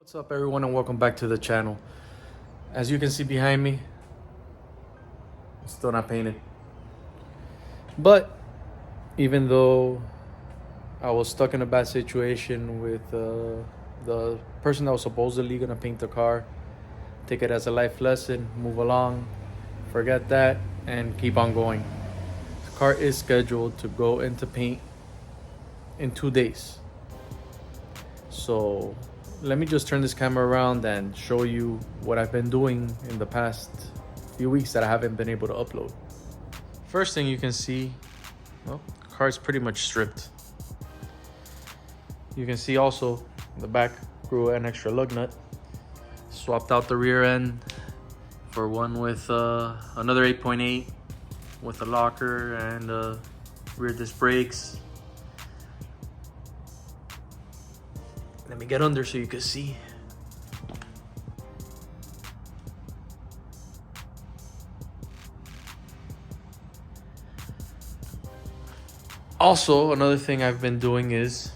What's up everyone, and welcome back to the channel. As you can see behind me, it's still not painted. But even though I was stuck in a bad situation with the person that was supposedly gonna paint the car, take it as a life lesson, move along, forget that, and keep on going. The car is scheduled to go into paint in 2 days. So let me just turn this camera around and show you what I've been doing in the past few weeks that I haven't been able to upload. First thing you can see, well, the car is pretty much stripped. You can see also the back grew an extra lug nut. Swapped out the rear end for one with another 8.8 with a locker and rear disc brakes. Let me get under so you can see. Also, another thing I've been doing is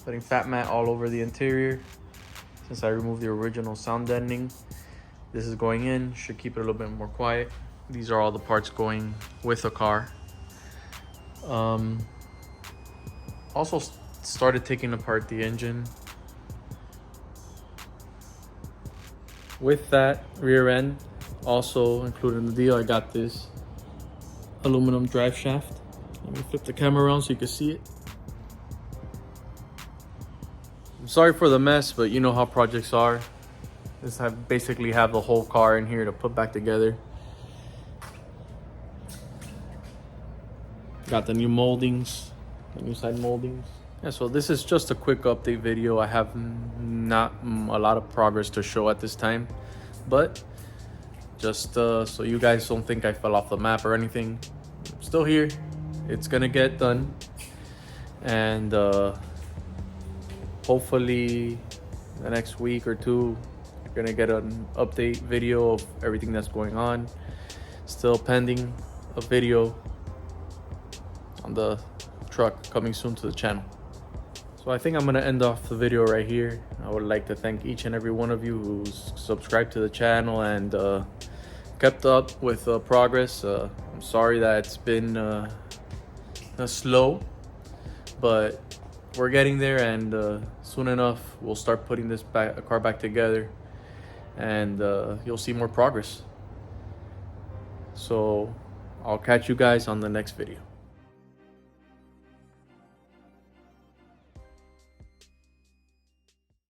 putting fat mat all over the interior. Since I removed the original sound deadening, this is going in, should keep it a little bit more quiet. These are all the parts going with the car. Also started taking apart the engine. With that rear end, also included in the deal, I got this aluminum drive shaft. Let me flip the camera around so you can see it. I'm sorry for the mess, but you know how projects are. I basically have the whole car in here to put back together. Got the new moldings, the new side moldings. Yeah, so this is just a quick update video. I have not a lot of progress to show at this time, but just so you guys don't think I fell off the map or anything, I'm still here. It's gonna get done, and hopefully the next week or two you're gonna get an update video of everything that's going on. Still pending a video on the truck coming soon to the channel. So I think I'm gonna end off the video right here. I would like to thank each and every one of you who's subscribed to the channel and kept up with progress. I'm sorry that it's been slow, but we're getting there, and soon enough we'll start putting this car back together, and you'll see more progress. So I'll catch you guys on the next video.